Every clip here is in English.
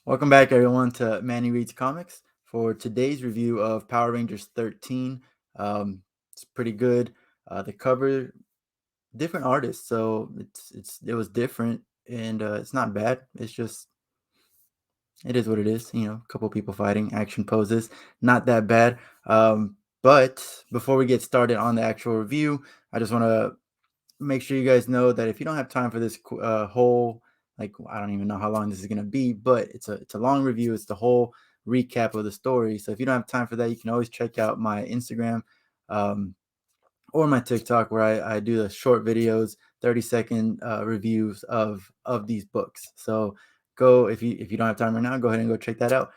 Welcome back, everyone, to Manny Reads Comics for today's review of Power Rangers 13. It's pretty good. The cover, different artists, so it was different, and it's not bad. It's just it is what it is. A couple people fighting, action poses, not that bad. But before we get started on the actual review, I just want to make sure you guys know that if you don't have time for this whole, like, I don't even know how long this is going to be, but it's a long review. It's the whole recap of the story. So if you don't have time for that, you can always check out my Instagram, um, or my TikTok, where I do the short videos, 30-second reviews of these books. So go, if you don't have time right now, go ahead and go check that out.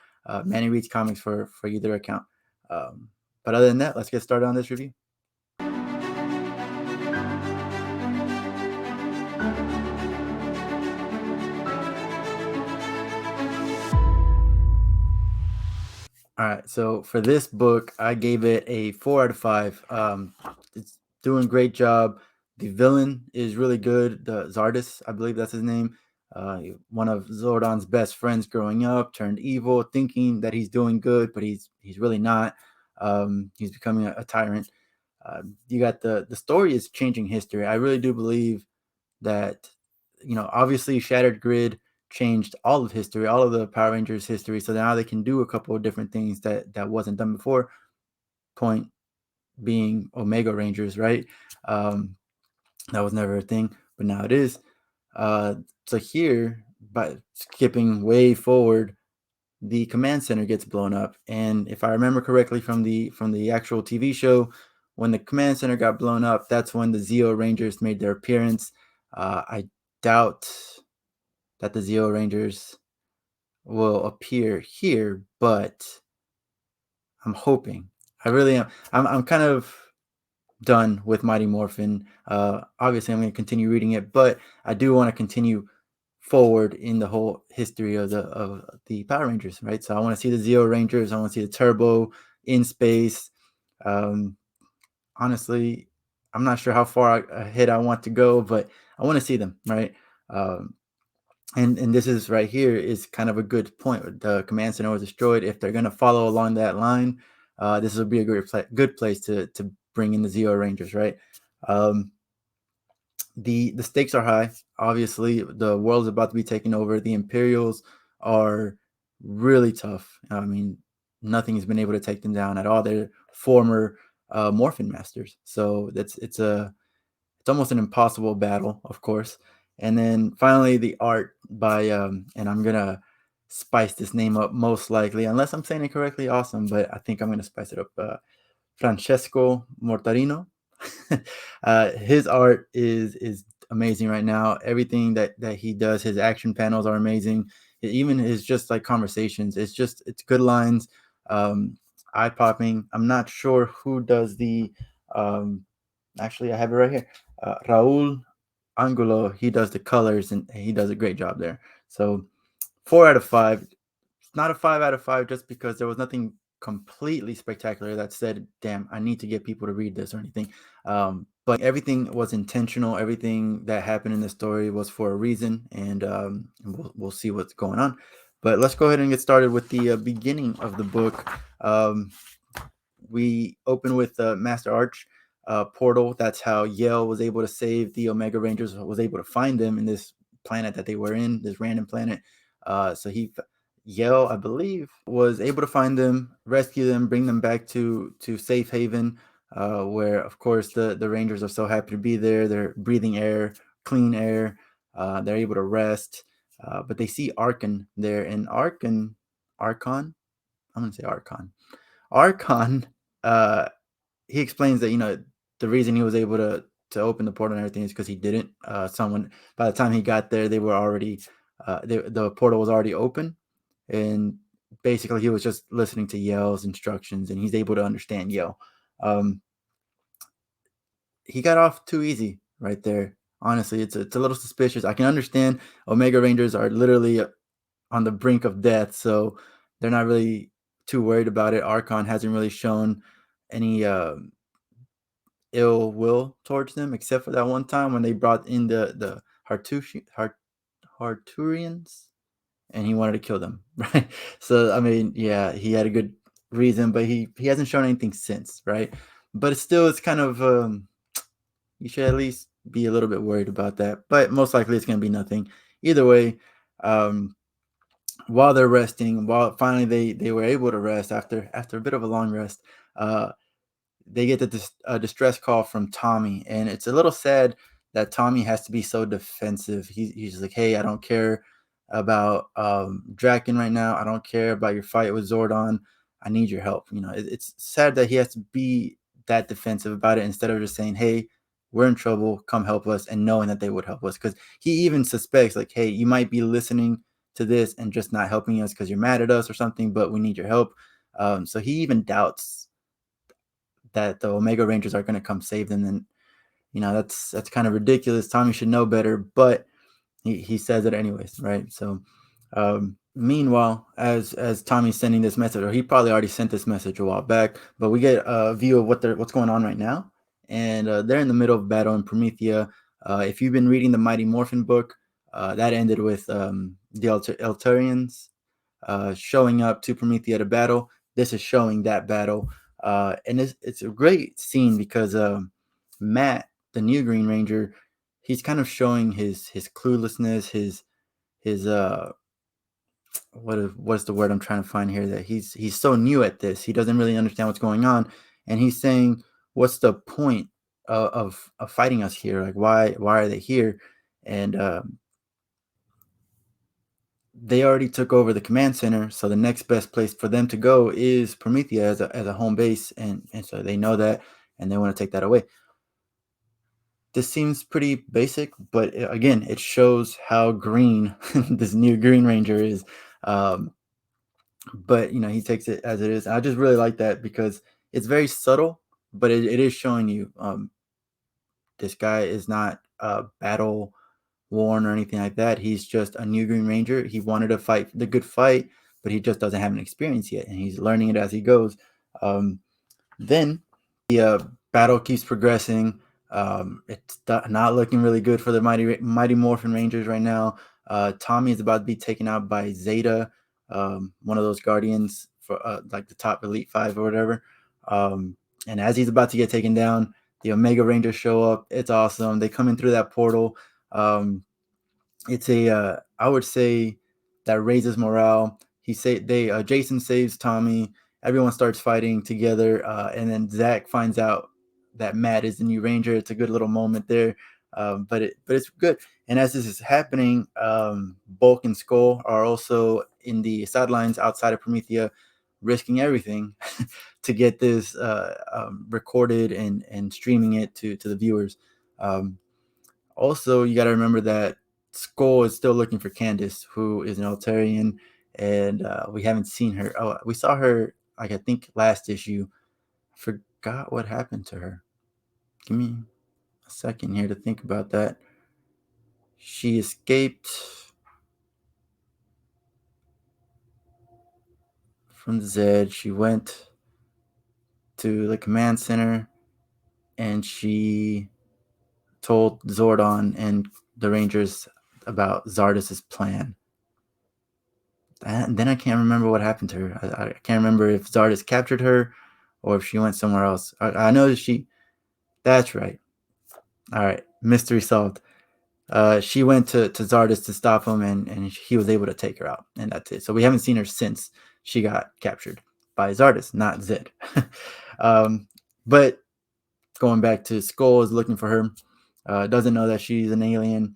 Manny Reads Comics for either account. um, but other than that, let's get started on this review. All right, so for this book, I gave it a 4 out of 5. It's doing great job. The villain is really good. The Zardis, I believe that's his name. One of Zordon's best friends growing up, turned evil, thinking that he's doing good, but he's really not. He's becoming a tyrant. You got the story is changing history. I really do believe that, obviously Shattered Grid changed all of history, all of the Power Rangers history. So now they can do a couple of different things that wasn't done before. Point being Omega Rangers, right? Um, that was never a thing, but now it is. Uh, so here, by skipping way forward, the command center gets blown up, and if I remember correctly from the actual TV show, when the command center got blown up, that's when the Zeo Rangers made their appearance. I doubt that the Zeo Rangers will appear here, but I'm hoping. I really am. I'm kind of done with Mighty Morphin. Obviously, I'm going to continue reading it, but I do want to continue forward in the whole history of the Power Rangers, right? So I want to see the Zeo Rangers. I want to see the Turbo in space. Um, Honestly, I'm not sure how far ahead I want to go, but I want to see them, right? Um, and this is right here is kind of a good point. The command center was destroyed. If they're going to follow along that line, this would be a good place to bring in the Zeo Rangers, right? Um, the stakes are high. Obviously, the world's about to be taken over. The Imperials are really tough. I mean, nothing has been able to take them down at all. They're former Morphin masters, so it's almost an impossible battle, of course. And then finally, the art by and I'm gonna spice this name up most likely, unless I'm saying it correctly. Awesome, but I think I'm gonna spice it up. Francesco Mortarino. His art is amazing right now. Everything that he does, his action panels are amazing. Even his just like conversations, it's good lines, eye popping. I'm not sure who does the. Actually, I have it right here. Raul Angulo. He does the colors and he does a great job there. So 4 out of 5. It's not a 5 out of 5 just because there was nothing completely spectacular that said, "Damn, I need to get people to read this" or anything. But everything was intentional. Everything that happened in the story was for a reason, and we'll see what's going on. But let's go ahead and get started with the beginning of the book. We open with Master Arch portal. That's how Yale was able to save the Omega Rangers. Was able to find them in this planet that they were in, this random planet. So Yale, I believe, was able to find them, rescue them, bring them back to safe haven, where of course the Rangers are so happy to be there. They're breathing air, clean air. They're able to rest. But they see Archon there, and Archon. I'm gonna say Archon. Archon, uh, he explains that the reason he was able to open the portal and everything is because he didn't. Someone by the time he got there, they were already the portal was already open, and basically he was just listening to Yale's instructions, and he's able to understand Yale. Um, he got off too easy right there. Honestly, it's a little suspicious. I can understand Omega Rangers are literally on the brink of death, so they're not really too worried about it. Archon hasn't really shown any ill will towards them, except for that one time when they brought in the Harturians. and he wanted to kill them, right? So I mean, yeah, he had a good reason, but he hasn't shown anything since, right? But it's still, it's kind of you should at least be a little bit worried about that. But most likely it's going to be nothing. Either way, um, while they're resting, while finally they were able to rest after a bit of a long rest, uh, they get a distress call from Tommy, and it's a little sad that Tommy has to be so defensive. He's like, "Hey, I don't care about Draken right now. I don't care about your fight with Zordon. I need your help." It's sad that he has to be that defensive about it instead of just saying, "Hey, we're in trouble. Come help us," and knowing that they would help us, because he even suspects like, "Hey, you might be listening to this and just not helping us because you're mad at us or something, but we need your help." So he even doubts that the Omega Rangers are going to come save them. And that's kind of ridiculous. Tommy should know better, but he says it anyways, right? So meanwhile, as Tommy's sending this message, or he probably already sent this message a while back, but we get a view of what's going on right now. And they're in the middle of battle in Promethea. If you've been reading the Mighty Morphin book, that ended with the Eltarians showing up to Promethea to battle. This is showing that battle, and it's a great scene because Matt, the new Green Ranger, he's kind of showing his cluelessness, his what's the word I'm trying to find here, that he's so new at this, he doesn't really understand what's going on, and he's saying, "What's the point of fighting us here? Like, why are they here?" And they already took over the command center, so the next best place for them to go is Promethea as a home base, and so they know that, and they want to take that away. This seems pretty basic, but again, it shows how green this new Green Ranger is. Um, but he takes it as it is. I just really like that because it's very subtle, but it is showing you this guy is not battle worn or anything like that. He's just a new Green Ranger. He wanted to fight the good fight, but he just doesn't have an experience yet, and he's learning it as he goes. Then the battle keeps progressing. It's not looking really good for the Mighty Morphin Rangers right now. Tommy is about to be taken out by Zeta, one of those Guardians for like the top Elite Five or whatever. And as he's about to get taken down, the Omega Rangers show up. It's awesome. They come in through that portal. It's a I would say that raises morale. Jason saves Tommy. Everyone starts fighting together, and then Zach finds out that Matt is the new Ranger. It's a good little moment there, but it's good. And as this is happening, Bulk and Skull are also in the sidelines outside of Promethea, risking everything to get this recorded and streaming it to the viewers. Um, Also, you got to remember that Skull is still looking for Candace, who is an Altarian, and we haven't seen her. Oh, we saw her, like, I think last issue. I forgot what happened to her. Give me a second here to think about that. She escaped from Zed. She went to the command center, and she told Zordon and the Rangers about Zardas's plan. And then I can't remember what happened to her. I can't remember if Zardes captured her or if she went somewhere else. I know that she. That's right. All right, mystery solved. She went to Zardes to stop him, and he was able to take her out, and that's it. So we haven't seen her since she got captured by Zardes, not Zed. um, but going back to Skull is looking for her. Doesn't know that she's an alien.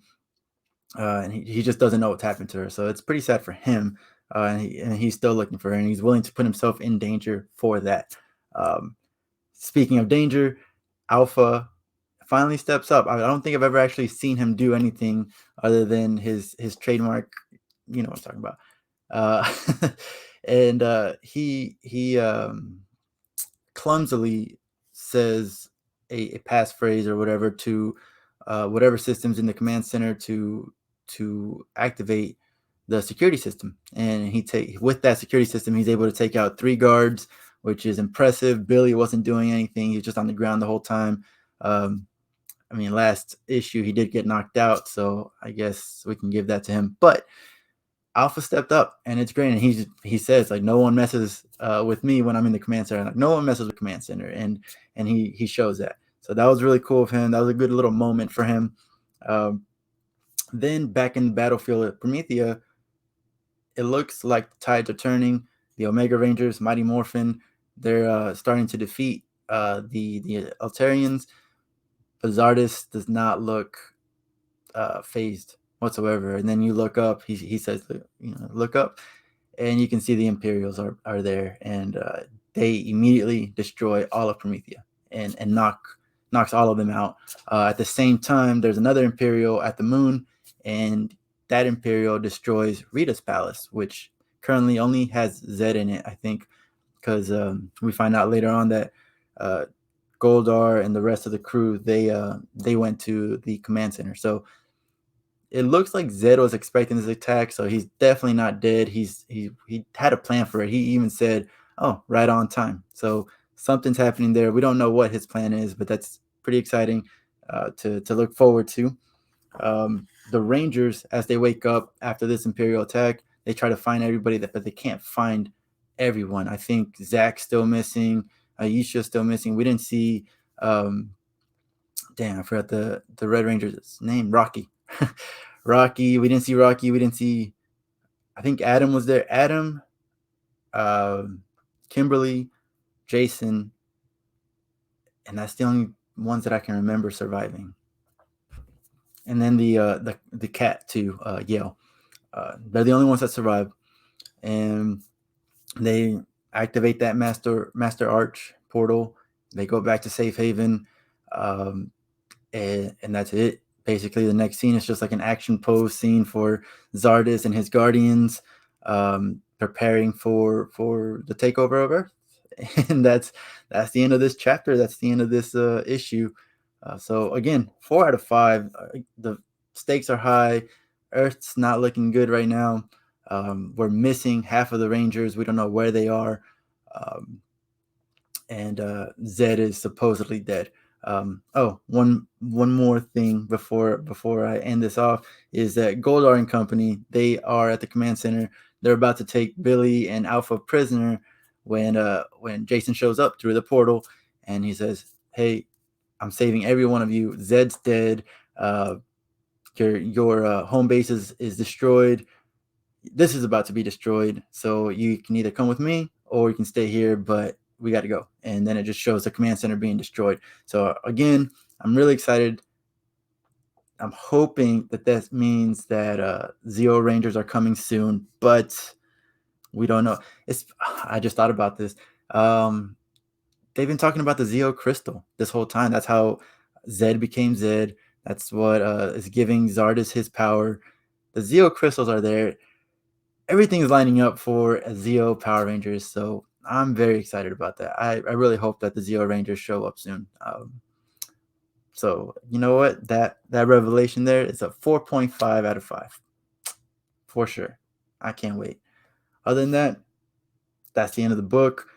And he just doesn't know what's happened to her. So it's pretty sad for him. And he's still looking for her, and he's willing to put himself in danger for that. Um, Speaking of danger, Alpha finally steps up. I don't think I've ever actually seen him do anything other than his trademark. You know what I'm talking about. And he clumsily says a passphrase or whatever to whatever systems in the command center to activate the security system. And with that security system, he's able to take out 3 guards, which is impressive. Billy wasn't doing anything; he was just on the ground the whole time. I mean, last issue he did get knocked out, so I guess we can give that to him. But Alpha stepped up, and it's great. And he says like, no one messes with me when I'm in the command center. Like, no one messes with command center, and he shows that. So that was really cool of him. That was a good little moment for him. Um, then back in the battlefield at Promethea, it looks like the tides are turning. The Omega Rangers, Mighty Morphin, they're starting to defeat the Altarians. But Zardes does not look phased whatsoever. And then you look up. He says, look up, and you can see the Imperials are there, and they immediately destroy all of Promethea and knocks all of them out. At the same time, there's another Imperial at the moon, and that Imperial destroys Rita's palace, which currently only has Zed in it, I think, because we find out later on that Goldar and the rest of the crew, they went to the command center. So it looks like Zed was expecting this attack, so he's definitely not dead. He had a plan for it. He even said, "Oh, right on time." So something's happening there. We don't know what his plan is, but that's pretty exciting to look forward to. The Rangers, as they wake up after this Imperial attack, they try to find everybody, but they can't find everyone. I think Zach's still missing. Aisha's still missing. We didn't see. Damn, I forgot the Red Ranger's name. Rocky. Rocky. We didn't see Rocky. We didn't see. I think Adam was there. Adam, uh, Kimberly, Jason, and that's the only ones that I can remember surviving. And then the cat too, Yale. They're the only ones that survive, and they activate that master arch portal. They go back to Safe Haven, and that's it. Basically, the next scene is just like an action pose scene for Zardes and his guardians, preparing for the takeover of Earth, and that's the end of this chapter. That's the end of this issue. So again, 4 out of 5. The stakes are high. Earth's not looking good right now. We're missing half of the Rangers. We don't know where they are, and Zed is supposedly dead. One more thing before I end this off is that Goldar and company, they are at the command center. They're about to take Billy and Alpha prisoner when Jason shows up through the portal, and he says, "Hey, I'm saving every one of you. Zed's dead. Your home base is destroyed. This is about to be destroyed. So you can either come with me or you can stay here, but we got to go." And then it just shows the command center being destroyed. So again, I'm really excited. I'm hoping that means that Zeo Rangers are coming soon, but we don't know. I just thought about this. They've been talking about the Zeo crystal this whole time. That's how Zed became Zed. That's what is giving Zardes his power. The Zeo crystals are there. Everything is lining up for a Zeo Power Rangers, so I'm very excited about that. I really hope that the Zeo Rangers show up soon. So you know what? That revelation there is a 4.5 out of 5 for sure. I can't wait. Other than that, that's the end of the book.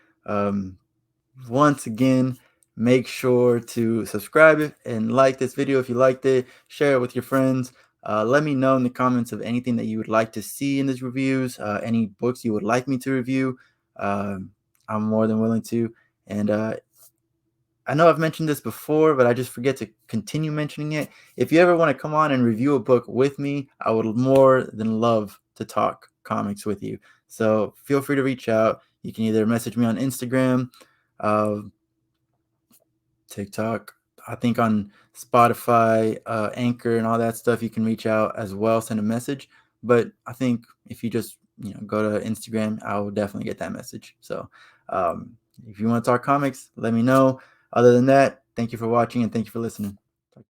Once again, make sure to subscribe and like this video if you liked it. Share it with your friends. Let me know in the comments of anything that you would like to see in these reviews, any books you would like me to review. I'm more than willing to. And I know I've mentioned this before, but I just forget to continue mentioning it. If you ever want to come on and review a book with me, I would more than love to talk comics with you. So feel free to reach out. You can either message me on Instagram, TikTok, I think on Spotify, Anchor, and all that stuff. You can reach out as well, send a message. But I think if you just go to Instagram, I will definitely get that message. So if you want to talk comics, let me know. Other than that, thank you for watching and thank you for listening.